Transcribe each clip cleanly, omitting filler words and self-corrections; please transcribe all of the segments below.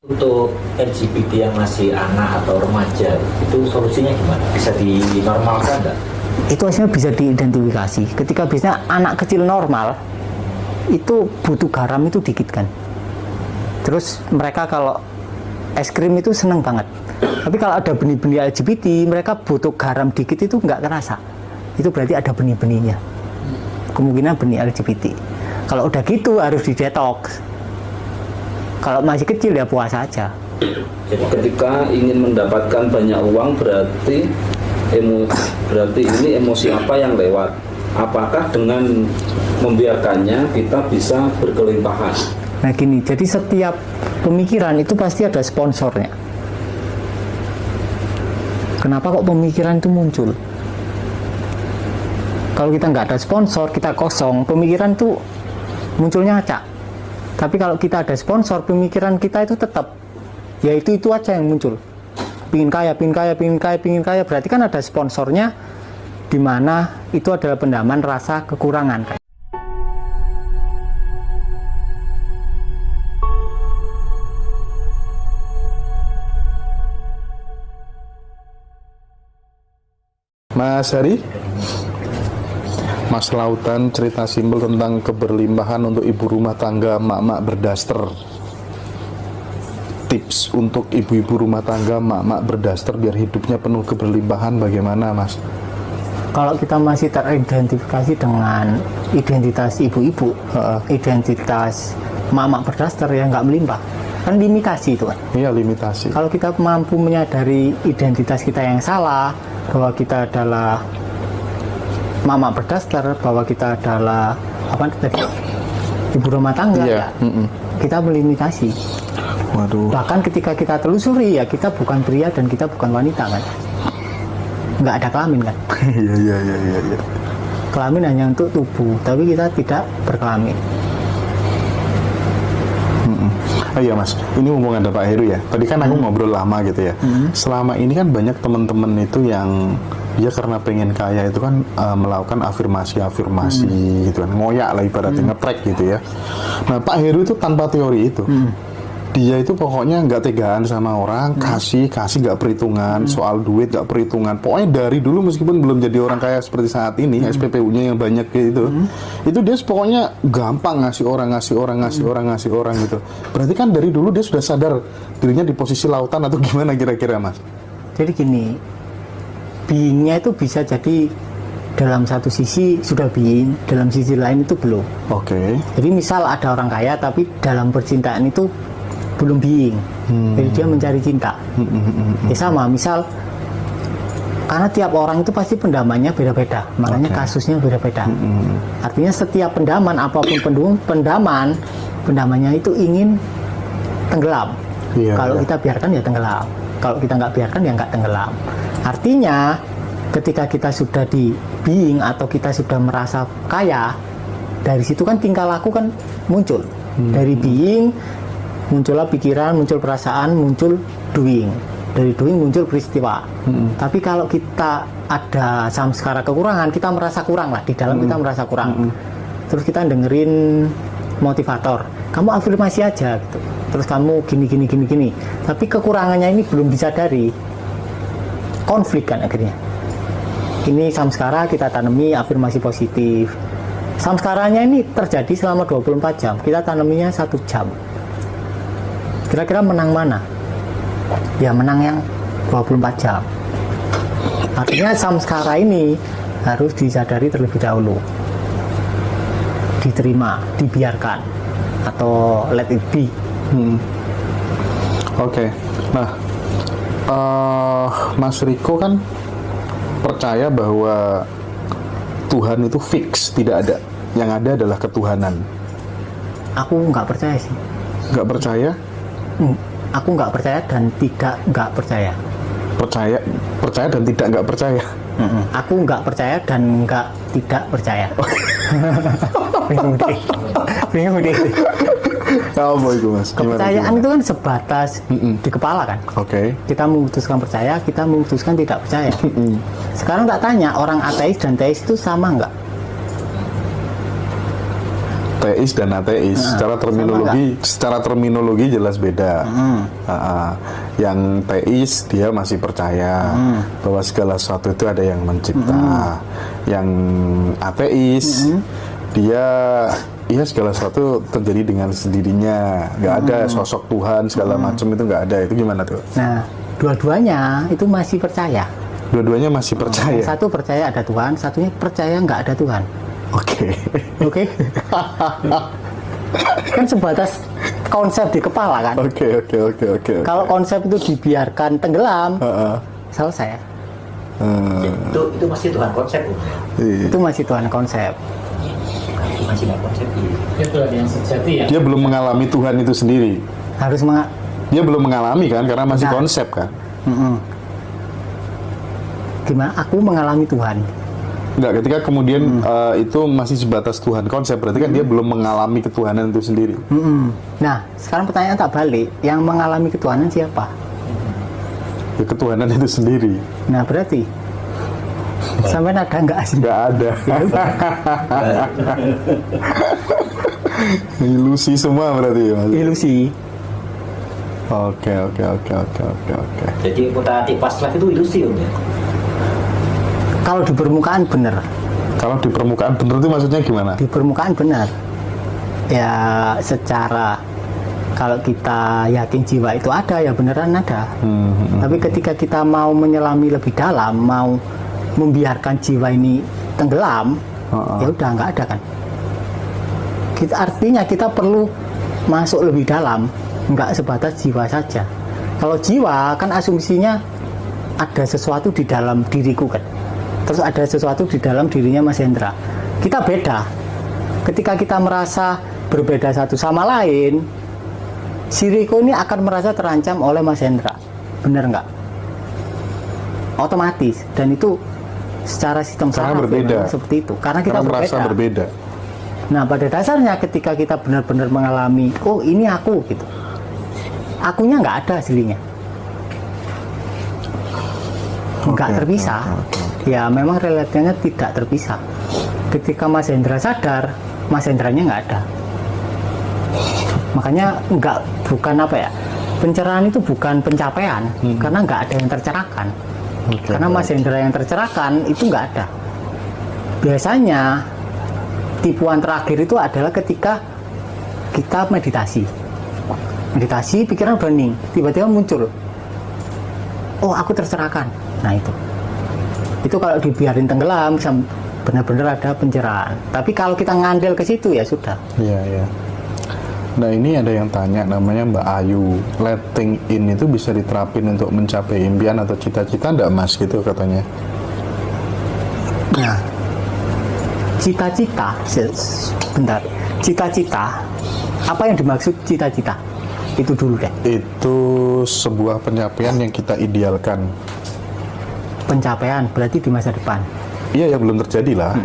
Untuk LGBT yang masih anak atau remaja, itu solusinya gimana? Bisa dinormalkan nggak? Itu hasilnya bisa diidentifikasi. Ketika biasanya anak kecil normal, itu butuh garam itu dikit kan. Terus mereka kalau es krim itu seneng banget. Tapi kalau ada benih-benih LGBT, mereka butuh garam dikit itu nggak kerasa. Itu berarti ada benih-benihnya. Kemungkinan benih LGBT. Kalau udah gitu harus didetoks. Kalau masih kecil ya puasa aja. Jadi ketika ingin mendapatkan banyak uang berarti ini emosi apa yang lewat? Apakah dengan membiarkannya kita bisa berkelimpahan? Nah gini, jadi setiap pemikiran itu pasti ada sponsornya. Kenapa kok pemikiran itu muncul? Kalau kita nggak ada sponsor, kita kosong, pemikiran itu munculnya acak. Tapi kalau kita ada sponsor, pemikiran kita itu tetap, ya itu aja yang muncul. Pingin kaya, pingin kaya, pingin kaya, pingin kaya, berarti kan ada sponsornya, di mana itu adalah pendaman rasa kekurangan. Mas Hari, Mas Lautan cerita simpel tentang keberlimpahan untuk ibu rumah tangga, mak-mak berdaster. Tips untuk ibu-ibu rumah tangga, mak-mak berdaster biar hidupnya penuh keberlimpahan bagaimana, Mas? Kalau kita masih teridentifikasi dengan identitas ibu-ibu, identitas mak-mak berdaster ya nggak melimpah. Kan limitasi itu kan. Iya, limitasi. Kalau kita mampu menyadari identitas kita yang salah, bahwa kita adalah mama berdaster, bahwa kita adalah apa tadi, ibu rumah tangga, iya. Ya, kita melimitasi. Waduh. Bahkan ketika kita telusuri ya kita bukan pria dan kita bukan wanita kan, nggak ada kelamin kan. Iya. Kelamin hanya untuk tubuh, tapi kita tidak berkelamin. Oh iya Mas, ini hubungan ada Pak Heru ya. Tadi kan aku ngobrol lama gitu ya. Selama ini kan banyak teman-teman itu yang dia karena pengen kaya itu kan melakukan afirmasi gitu kan, ngoyak lah ibaratnya, ngetrek gitu ya. Nah Pak Heru itu tanpa teori itu. Dia itu pokoknya nggak tegaan sama orang, kasih nggak perhitungan, soal duit nggak perhitungan. Pokoknya dari dulu meskipun belum jadi orang kaya seperti saat ini, SPPU-nya yang banyak gitu, itu dia pokoknya gampang ngasih orang gitu. Berarti kan dari dulu dia sudah sadar dirinya di posisi lautan atau gimana kira-kira Mas? Jadi gini, being-nya itu bisa jadi dalam satu sisi sudah being, dalam sisi lain itu belum. Oke. Jadi misal ada orang kaya tapi dalam percintaan itu belum being, jadi dia mencari cinta. Ya sama, misal karena tiap orang itu pasti pendamannya beda-beda, makanya kasusnya beda-beda. Artinya setiap pendaman, apapun pendamannya itu ingin tenggelam. Kalau kita biarkan ya tenggelam, kalau kita nggak biarkan ya nggak tenggelam. Artinya ketika kita sudah di being atau kita sudah merasa kaya, dari situ kan tingkah laku kan muncul. Dari being muncullah pikiran, muncul perasaan, muncul doing. Dari doing muncul peristiwa. Tapi kalau kita ada samskara kekurangan, kita merasa kurang lah, di dalam kita merasa kurang. Terus kita dengerin motivator, kamu afirmasi aja gitu. Terus kamu gini. Tapi kekurangannya ini belum disadari. Konflik kan akhirnya. Ini samskara kita tanami afirmasi positif. Samskaranya ini terjadi selama 24 jam. Kita tanaminya 1 jam. Kira-kira menang mana? Ya menang yang 24 jam. Artinya samskara ini harus disadari terlebih dahulu. Diterima, dibiarkan, atau let it be. Oke. Nah, Mas Riko kan percaya bahwa Tuhan itu fix, tidak ada. Yang ada adalah ketuhanan. Aku nggak percaya sih. Nggak percaya? Aku nggak percaya dan tidak nggak percaya. Percaya dan tidak nggak percaya. Aku nggak percaya dan nggak tidak percaya. Bingung deh. Apa itu Mas? Kepercayaan itu kan sebatas di kepala kan. Oke. Kita memutuskan percaya, kita memutuskan tidak percaya. Sekarang tak tanya, orang ateis dan teis itu sama nggak? teis dan ateis. Secara terminologi jelas beda. Yang teis dia masih percaya bahwa segala sesuatu itu ada yang mencipta. Yang ateis dia segala sesuatu terjadi dengan sendirinya, nggak ada sosok Tuhan segala macam, itu nggak ada. Itu gimana tuh? Nah, dua-duanya itu masih percaya. Dua-duanya masih percaya. Satu percaya ada Tuhan, satunya percaya nggak ada Tuhan. Oke. Kan sebatas konsep di kepala kan. Oke. Kalau konsep itu dibiarkan tenggelam, selesai. Itu masih Tuhan konsep. Itu masih Tuhan konsep. Masih nggak konsep. Itu ada yang sejati ya. Dia belum mengalami Tuhan itu sendiri. Dia belum mengalami kan, karena masih konsep kan. Gimana? Aku mengalami Tuhan. Enggak, ketika kemudian itu masih sebatas Tuhan konsep, berarti kan dia belum mengalami ketuhanan itu sendiri. Nah, sekarang pertanyaan tak balik, yang mengalami ketuhanan siapa? Ya, ketuhanan itu sendiri. Nah, berarti sampai ada nggak sih? Nggak ada. Ilusi semua berarti ya, Mas? Ilusi. Oke. Jadi mutasi past life itu ilusi Om ya. Kalau di permukaan benar. Kalau di permukaan benar itu maksudnya gimana? Di permukaan benar. Ya secara kalau kita yakin jiwa itu ada, ya beneran ada. Tapi ketika kita mau menyelami lebih dalam, mau membiarkan jiwa ini tenggelam, ya udah nggak ada kan. Artinya kita perlu masuk lebih dalam, nggak sebatas jiwa saja. Kalau jiwa kan asumsinya ada sesuatu di dalam diriku kan. Terus ada sesuatu di dalam dirinya Mas Hendra. Kita beda. Ketika kita merasa berbeda satu sama lain, si Riko ini akan merasa terancam oleh Mas Hendra. Bener nggak? Otomatis. Dan itu secara sistem saraf berbeda. Seperti itu. Karena kita merasa berbeda. Nah, pada dasarnya ketika kita benar-benar mengalami, oh ini aku gitu. Akunya nggak ada aslinya. Nggak terpisah. Ya memang relasinya tidak terpisah. Ketika Mas Hendra sadar, Mas Hendranya nggak ada. Makanya bukan apa ya, pencerahan itu bukan pencapaian, karena nggak ada yang tercerahkan. Karena Mas Hendra yang tercerahkan itu nggak ada. Biasanya tipuan terakhir itu adalah ketika kita meditasi, pikiran udah hening, tiba-tiba muncul, oh aku tercerahkan. Nah itu kalau dibiarin tenggelam bisa benar-benar ada pencerahan. Tapi kalau kita ngandel ke situ ya sudah. Iya. Nah ini ada yang tanya, namanya Mbak Ayu, letting in itu bisa diterapin untuk mencapai impian atau cita-cita enggak Mas gitu katanya? Nah, cita-cita, bentar, cita-cita, apa yang dimaksud cita-cita? Itu dulu deh. Itu sebuah pencapaian yang kita idealkan. Pencapaian berarti di masa depan. Iya, ya belum terjadi lah.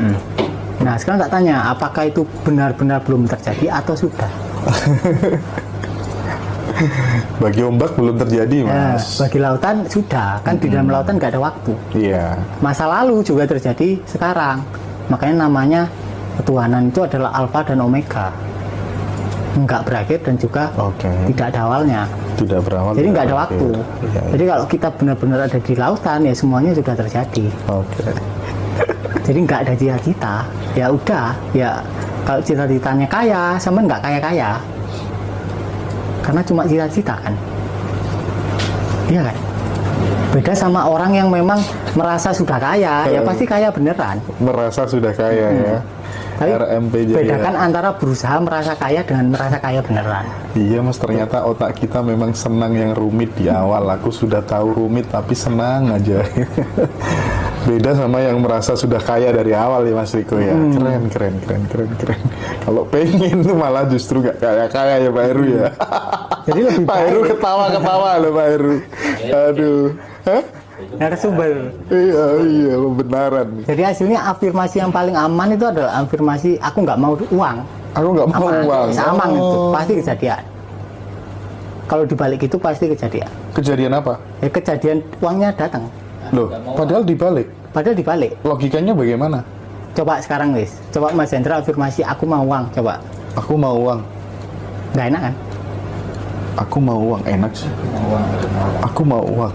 Nah sekarang tak tanya, apakah itu benar-benar belum terjadi atau sudah? Bagi ombak belum terjadi Mas. Bagi lautan sudah, kan di dalam lautan nggak ada waktu. Iya. Masa lalu juga terjadi sekarang. Makanya namanya ketuhanan itu adalah alfa dan omega. Nggak berakhir dan juga tidak ada awalnya. Tidak berawal. Jadi nggak ada waktu. Ya. Jadi kalau kita benar-benar ada di lautan ya semuanya sudah terjadi. Jadi nggak ada cita-cita. Ya udah, ya kalau cita-citanya kaya, sama nggak kaya-kaya. Karena cuma cita-cita kan. Iya kan? Beda sama orang yang memang merasa sudah kaya, ya pasti kaya beneran. Merasa sudah kaya ya. Tapi RMP bedakan antara berusaha merasa kaya dengan merasa kaya beneran. Iya Mas, ternyata otak kita memang senang yang rumit di awal. Aku sudah tahu rumit tapi senang aja. Beda sama yang merasa sudah kaya dari awal ya Mas Riko ya. Keren. Kalau pengen tuh malah justru gak kaya ya Pak Heru ya. Jadi lebih Pak Heru ketawa loh Pak Heru. Aduh. Hah? Narasumber. Iya, kebenaran. Jadi hasilnya afirmasi yang paling aman itu adalah afirmasi aku nggak mau uang. Aku nggak mau uang. Sama itu pasti kejadian. Kalau dibalik itu pasti kejadian. Kejadian apa? Ya kejadian uangnya datang. Loh, padahal dibalik. Padahal dibalik. Logikanya bagaimana? Coba sekarang Mas Hendra afirmasi aku mau uang. Coba. Aku mau uang. Nggak enak kan? Aku mau uang, enak sih. Aku mau uang.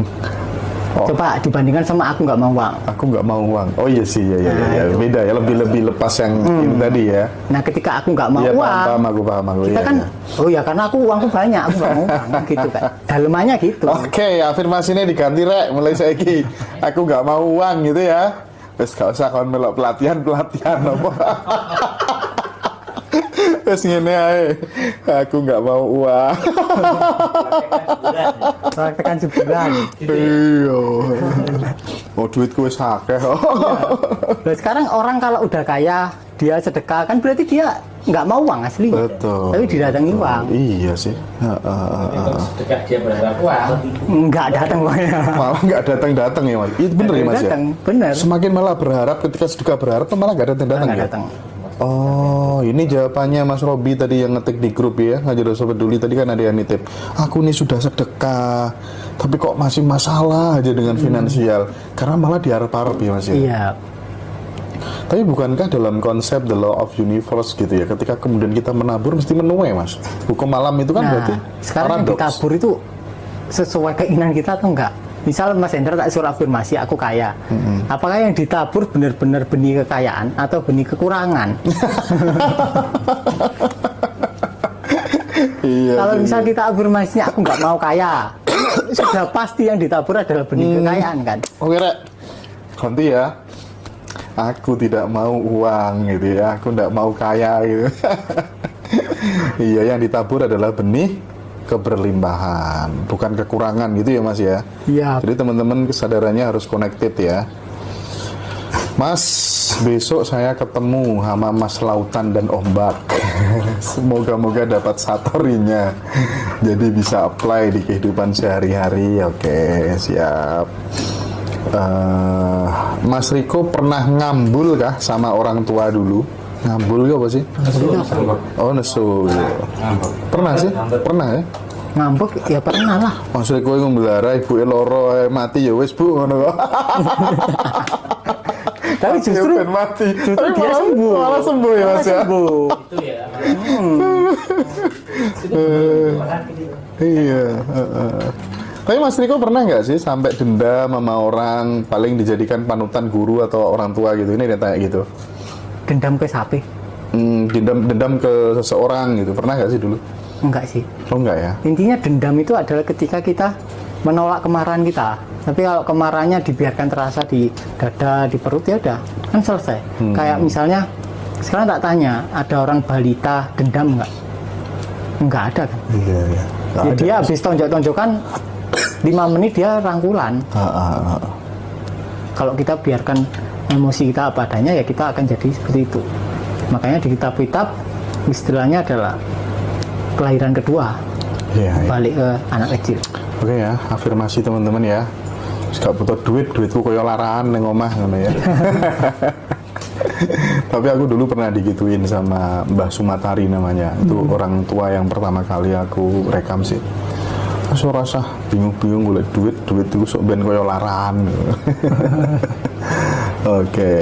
Oh. Coba dibandingkan sama aku nggak mau uang. Aku nggak mau uang. Oh iya sih, ya. itu. Beda ya, lebih lepas yang ini tadi ya. Nah ketika aku nggak mau Iya, uang, paham aku. kita Iya, kan, iya. oh ya karena uangku banyak, aku nggak mau uang, gitu kan. Dalemannya gitu. Oke, afirmasinya diganti rek, mulai saiki. Aku nggak mau uang gitu ya. Wes gak usah kon melok pelatihan apa. Wes ngene ae. Aku nggak mau uang. Praktekan sebulan. Iya. Oh duitku wis akeh. Nah, sekarang orang kalau udah kaya, dia sedekah kan berarti dia nggak mau uang asli. Betul. Tapi didatangi uang. Iya sih. Kalau sedekah dia berharap uang. Nggak datang uangnya. Malah nggak datang ya mas. Itu bener ya mas ya. Datang, bener. Semakin malah berharap ketika sedekah berharap tuh malah nggak datang Nggak ya. datang. Oh, ini jawabannya Mas Robi tadi yang ngetik di grup ya, Ngajar Dosa Peduli tadi kan ada yang nitip. Aku nih sudah sedekah, tapi kok masih masalah aja dengan finansial. Karena malah diharap-harap ya Mas ya. Iya. Tapi bukankah dalam konsep the law of universe gitu ya, ketika kemudian kita menabur mesti menuai Mas. Hukum alam itu kan berarti sekarang yang paradoks. ditabur itu sesuai keinginan kita atau enggak? Misal Mas Hendra tak suruh afirmasi aku kaya. Apakah yang ditabur benar-benar benih kekayaan atau benih kekurangan? Iya. Kalau sih. misal kita afirmasinya aku nggak mau kaya, sudah pasti yang ditabur adalah benih kekayaan kan? Oke rek, ganti ya. Aku tidak mau uang gitu ya, aku tidak mau kaya gitu. Iya, yang ditabur adalah benih keberlimpahan, bukan kekurangan gitu ya Mas ya. Iya. Jadi teman-teman kesadarannya harus connected ya. Mas, besok saya ketemu sama Mas Lautan dan Ombak. Semoga-moga dapat satorinya. Jadi bisa apply di kehidupan sehari-hari. Oke, siap. Mas Riko pernah ngambul kah sama orang tua dulu? Ngambul gak apa sih? Oh nesu. Pernah sih? Pernah ya? Ngambek ya pernah lah. Mas Riko yang belara ibu loro mati ya wes bu ngono kok. Tapi justru Ben mati. Tapi dia sembuh. Malah sembuh ya Mas ya. Sembuh. Itu ya. Iya. Tapi Mas Riko pernah nggak sih sampai dendam sama orang, paling dijadikan panutan guru atau orang tua gitu? Ini dia tanya gitu. Dendam ke sapi? Dendam ke seseorang gitu. Pernah nggak sih dulu? Enggak sih. Oh enggak ya? Intinya dendam itu adalah ketika kita menolak kemarahan kita. Tapi kalau kemarahannya dibiarkan terasa di dada, di perut ya udah, kan selesai. Kayak misalnya sekarang tak tanya, ada orang balita dendam nggak? Nggak ada kan? Iya iya. Ya, dia habis tonjok-tonjokan 5 menit dia rangkulan. Kalau kita biarkan emosi kita apa adanya ya kita akan jadi seperti itu. Makanya di kitab-kitab istilahnya adalah kelahiran kedua, Iya. balik ke anak kecil. Oke ya, afirmasi teman-teman ya. Gak butuh duitku koyo laraan neng omah ngono ya. Tapi aku dulu pernah digituin sama Mbah Sumatari namanya. Itu orang tua yang pertama kali aku rekam sih. Aku rasa bingung-bingung golek duit itu sok ben koyo laraan. Oke.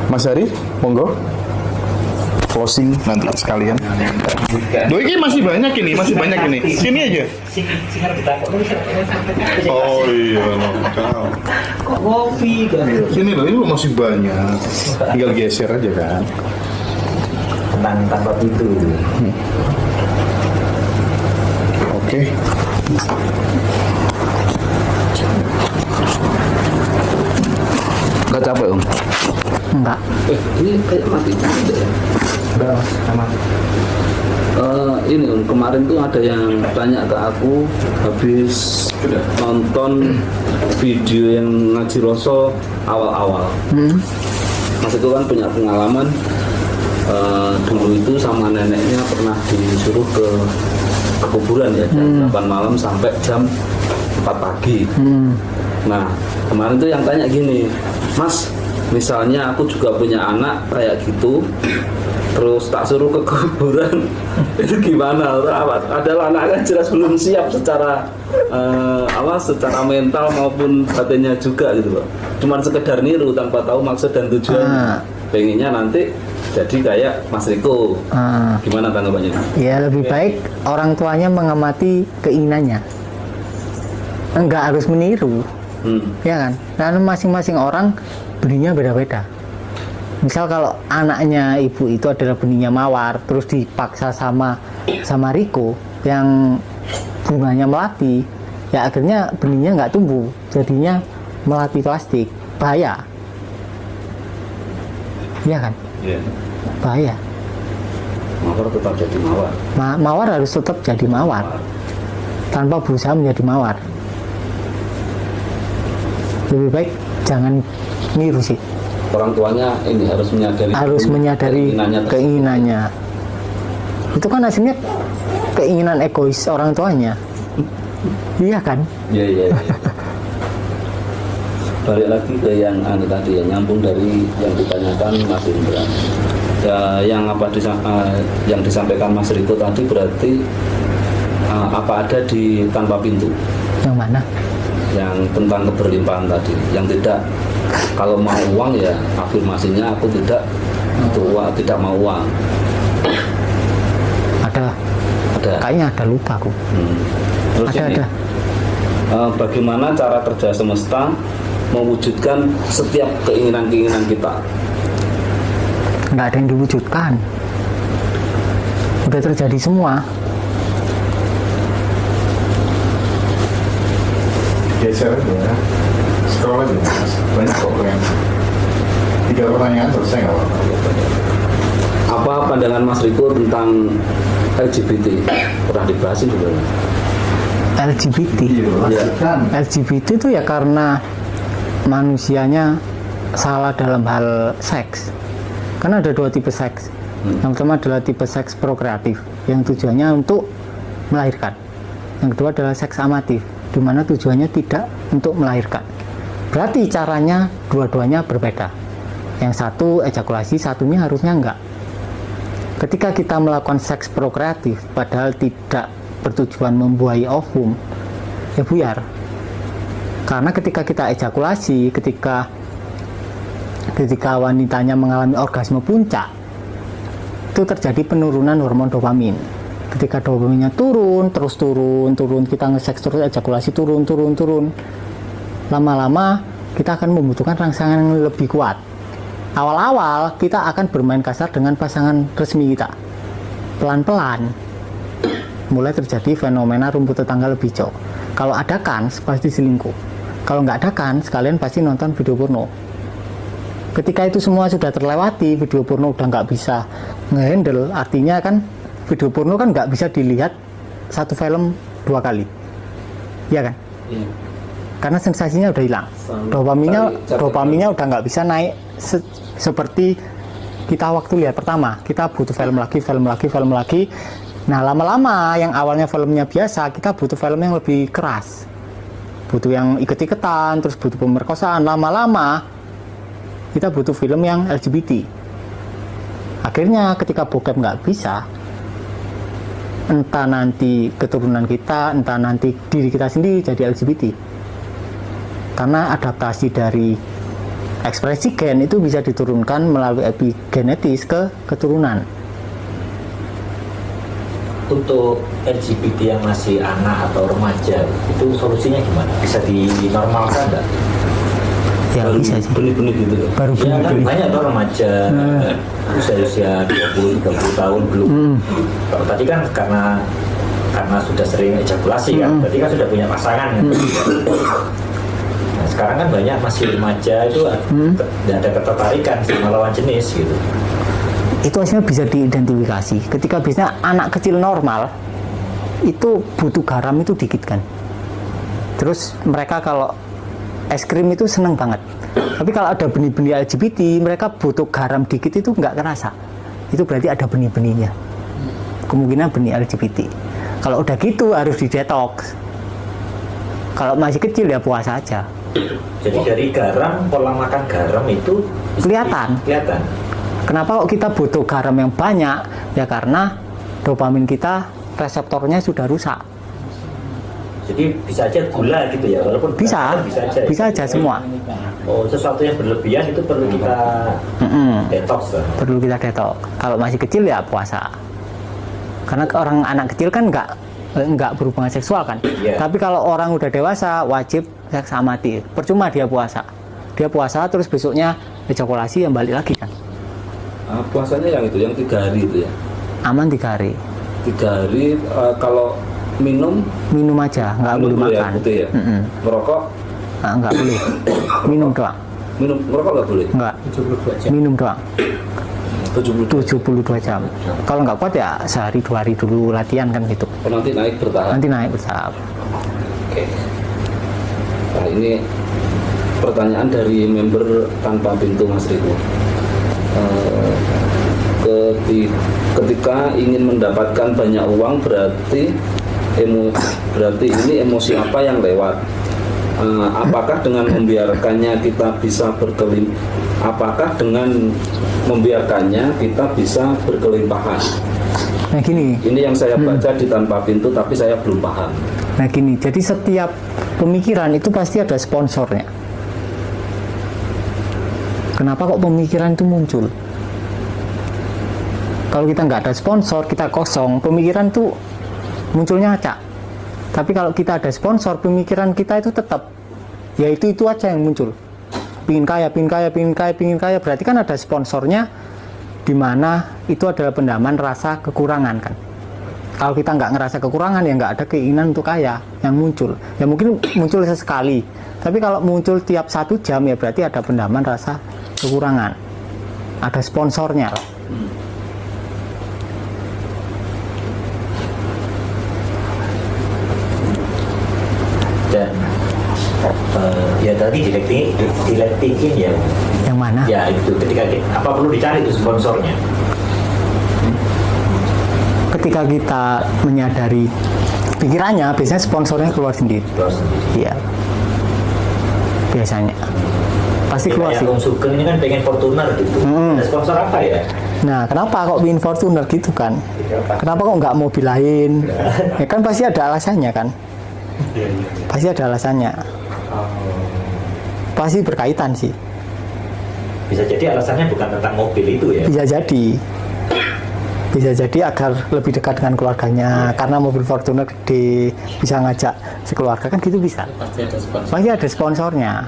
Mas Hari, monggo. Closing nanti sekalian. Loh, ini masih banyak ini. Sini aja. Oh iya, Kok ngopi kan? sini loh, ini masih banyak. Tinggal geser aja kan. Tanpa pintu. Oke. Nggak capek Om? Enggak. Ini kayak mati tidak ya? Udah, sama. Ini Om, kemarin tuh ada yang tanya ke aku habis nonton video yang ngaji Roso awal-awal. Mas itu kan punya pengalaman dulu itu sama neneknya pernah disuruh ke kuburan ya jam 8 malam sampai jam 4 pagi. Nah kemarin tuh yang tanya gini, Mas, misalnya aku juga punya anak kayak gitu, terus tak suruh ke kuburan, itu gimana? Adalah anaknya jelas belum siap secara secara mental maupun batinnya juga gitu loh. Cuman sekedar niru tanpa tahu maksud dan tujuannya. pengennya nanti jadi kayak Mas Riko. Gimana tanggapannya? Ya lebih baik orang tuanya mengamati keinginannya, enggak harus meniru, ya kan? Karena masing-masing orang benihnya beda-beda. Misal kalau anaknya ibu itu adalah benihnya mawar, terus dipaksa sama Riko yang bunganya melati, ya akhirnya benihnya nggak tumbuh, jadinya melati plastik, bahaya, ya kan? Iya. Bahaya. Mawar tetap jadi mawar. Mawar harus tetap jadi mawar, tanpa berusaha menjadi mawar. Lebih baik jangan niru sih. Orang tuanya ini harus menyadari keinginannya. Itu kan hasilnya keinginan egois orang tuanya, iya kan? Iya. Balik lagi ke yang tadi ya, nyambung dari yang ditanyakan Mas Indra. Ya, yang disampaikan Mas Riko tadi berarti apa ada di tanpa pintu? Yang mana? Yang tentang keberlimpahan tadi, yang tidak, kalau mau uang ya afirmasinya aku tidak tidak mau uang. Ada. Kayaknya ada, lupa aku. Terus ada. Bagaimana cara kerja semesta mewujudkan setiap keinginan-keinginan kita? Nggak ada yang diwujudkan, udah terjadi semua. Geser aja ya, scroll aja Mas. Banyak kok yang 3 pertanyaan selesai nggak apa-apa. Apa pandangan Mas Riko tentang LGBT? Pernah dibahas juga? LGBT LGBT itu ya karena manusianya salah dalam hal seks. Karena ada 2 tipe seks. Yang pertama adalah tipe seks prokreatif yang tujuannya untuk melahirkan. Yang kedua adalah seks amatif, di mana tujuannya tidak untuk melahirkan. Berarti caranya dua-duanya berbeda. Yang satu ejakulasi, satunya harusnya enggak. Ketika kita melakukan seks prokreatif padahal tidak bertujuan membuahi ovum, ya buyar. Karena ketika kita ejakulasi, ketika wanitanya mengalami orgasme puncak, itu terjadi penurunan hormon dopamin. Ketika dopaminnya turun, kita nge-seks terus, ejakulasi turun. Lama-lama kita akan membutuhkan rangsangan yang lebih kuat. Awal-awal kita akan bermain kasar dengan pasangan resmi kita. Pelan-pelan mulai terjadi fenomena rumput tetangga lebih hijau. Kalau ada kans pasti selingkuh. Kalau nggak ada kans, kalian pasti nonton video porno. Ketika itu semua sudah terlewati, video porno udah nggak bisa ngehandle, artinya kan video porno kan nggak bisa dilihat satu film 2 kali, ya kan? Iya. Karena sensasinya udah hilang, dopaminnya udah nggak bisa naik seperti kita waktu lihat pertama. Kita butuh film lagi. Nah lama-lama yang awalnya filmnya biasa, kita butuh film yang lebih keras, butuh yang iket-iketan, terus butuh pemerkosaan. Lama-lama kita butuh film yang LGBT. Akhirnya ketika bokep nggak bisa, entah nanti keturunan kita, entah nanti diri kita sendiri jadi LGBT. Karena adaptasi dari ekspresi gen itu bisa diturunkan melalui epigenetis ke keturunan. Untuk LGBT yang masih anak atau remaja, itu solusinya gimana? Bisa dinormalkan nggak? Ya bisa sih. Benih-benih gitu. Baru Ya kan benih-benih. banyak tuh remaja usia 20-30 tahun belum. Kalau tadi kan karena sudah sering ejakulasi kan, berarti kan sudah punya pasangan kan. Nah, sekarang kan banyak masih remaja itu tidak ada ketertarikan sama lawan jenis gitu. Itu hasilnya bisa diidentifikasi. Ketika biasanya anak kecil normal itu butuh garam itu dikit kan. Terus mereka kalau es krim itu seneng banget. Tapi kalau ada benih-benih LGBT, mereka butuh garam dikit itu nggak kerasa. Itu berarti ada benih-benihnya. Kemungkinan benih LGBT. Kalau udah gitu harus didetoks. Kalau masih kecil ya puasa aja. Jadi dari garam, pola makan garam itu Kelihatan. Kenapa kok kita butuh garam yang banyak? Ya karena dopamin kita reseptornya sudah rusak. jadi bisa aja gula gitu ya, walaupun Bisa, berat, bisa aja. bisa aja semua. Oh, sesuatu yang berlebihan itu perlu kita detox lah. Perlu kita detox. Kalau masih kecil ya puasa. Karena orang anak kecil kan nggak berhubungan seksual kan. Iya. Tapi kalau orang udah dewasa wajib seks amati. Percuma dia puasa. Dia puasa terus besoknya ejakulasi yang balik lagi kan. Puasanya yang itu, yang 3 hari itu ya. Aman 3 hari. 3 hari. Kalau minum Aja, nggak boleh dulu makan. ya, putih ya. Merokok Nggak boleh. Minum doang. merokok nggak boleh. Nggak. 72 jam. Minum doang. 72. 72 jam. Kalau nggak kuat ya sehari 2 hari dulu latihan kan gitu. Nanti naik bertahap. Nanti naik bertahap. Oke. Nah, ini pertanyaan dari member tanpa pintu Mas Riko. Ketika ingin mendapatkan banyak uang berarti ini emosi apa yang lewat? Apakah dengan membiarkannya kita bisa berkelimpahan? Nah gini. Ini yang saya baca di tanpa pintu, tapi saya belum paham. Nah gini, jadi setiap pemikiran itu pasti ada sponsornya. Kenapa kok pemikiran itu muncul? Kalau kita nggak ada sponsor, kita kosong, pemikiran tuh munculnya acak. Tapi kalau kita ada sponsor, pemikiran kita itu tetap, ya itu aja yang muncul. Pingin kaya, berarti kan ada sponsornya, di mana itu adalah pendaman rasa kekurangan kan. Kalau kita nggak ngerasa kekurangan, ya nggak ada keinginan untuk kaya yang muncul. Ya mungkin muncul sesekali, tapi kalau muncul tiap 1 jam, ya berarti ada pendaman rasa kekurangan. Ada sponsornya. Dan ya tadi dilettingin ya. Yang mana? Ya itu ketika apa perlu dicari itu sponsornya. Ketika kita menyadari pikirannya, biasanya sponsornya keluar sendiri. Iya. Biasanya. Pasti keluar sih. Om Sugeng ini kan pengen Fortuner gitu. Ada sponsor apa ya? Nah, kenapa kok ingin Fortuner gitu kan? Kenapa kok nggak mobil lain? Ya kan pasti ada alasannya kan? Pasti ada alasannya. Pasti berkaitan sih. Bisa jadi alasannya bukan tentang mobil itu ya. Bisa jadi agar lebih dekat dengan keluarganya, karena mobil Fortuner gede, bisa ngajak sekeluarga kan gitu bisa. Pasti ada sponsornya.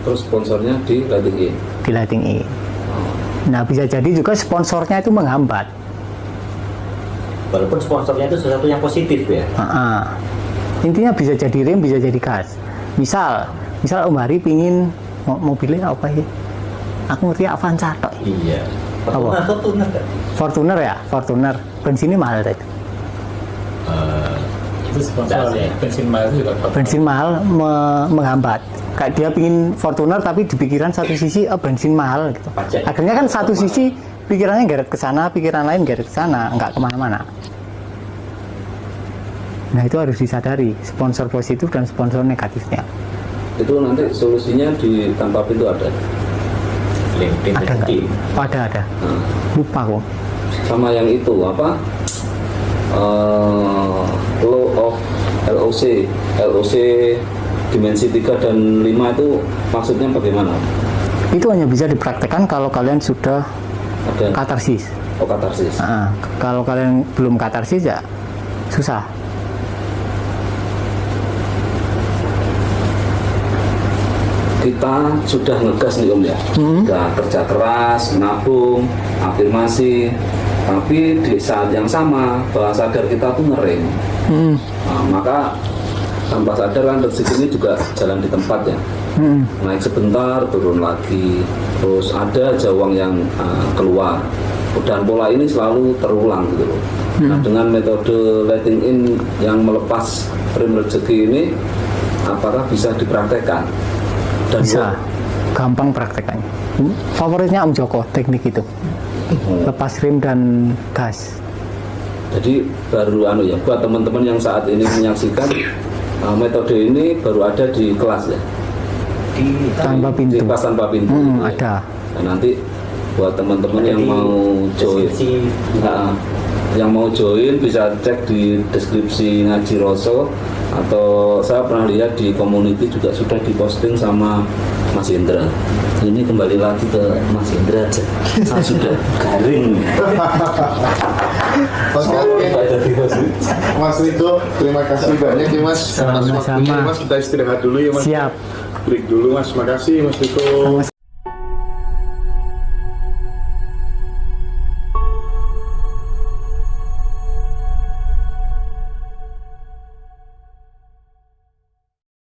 Terus sponsornya di Lighting in. Nah, bisa jadi juga sponsornya itu menghambat. Walaupun sponsornya itu sesuatu yang positif ya. Intinya bisa jadi rem, bisa jadi gas. Misal Om Hari pingin mobilnya apa sih? Aku ngerti Avanza tok. Iya. Fortuner ya, Fortuner. Bensinnya mahal tadi. Itu sponsor ya. Bensin mahal itu juga. Bensin mahal menghambat. Kayak dia pingin Fortuner tapi di pikiran satu sisi bensin mahal gitu. Akhirnya kan satu sisi pikirannya geret ke sana, pikiran lain geret ke sana, nggak kemana-mana. Nah itu harus disadari sponsor positif dan sponsor negatifnya. Itu nanti solusinya di tanpa pintu ada. Ada nggak? Ada. Lupa kok. Sama yang itu apa? Law of LOC dimensi 3 dan 5 itu maksudnya bagaimana? Itu hanya bisa dipraktekkan kalau kalian sudah Ada katarsis. katarsis. Kalau kalian belum katarsis ya susah. Kita sudah ngegas nih Om ya, sudah kerja keras, nabung, afirmasi, tapi di saat yang sama bawah sadar kita tuh ngerem. Nah, maka tanpa sadar kan rezeki ini juga jalan di tempat ya, naik sebentar turun lagi, terus ada aja uang yang keluar, dan pola ini selalu terulang gitu loh. Nah, dengan metode letting in yang melepas frame rezeki ini, apakah bisa dipraktekkan? Dan Bisa, gampang praktekannya. Favoritnya Om Joko teknik itu, lepas rem dan gas. Jadi baru ya buat teman-teman yang saat ini menyaksikan metode ini baru ada di kelas ya, Tanpa di pintu. kelas tanpa pintu ya. Ada. Nah, nanti buat teman-teman yang mau join, yang mau join bisa cek di deskripsi Ngaji Roso atau saya pernah lihat di community juga sudah diposting sama Mas Indra. Ini kembali lagi ke Mas Indra aja. Saya sudah garing. Mas Riko, terima kasih banyak ya Mas. Sama-sama. Mas kita istirahat dulu ya Mas. Siap. Break dulu Mas. Makasih Mas Riko.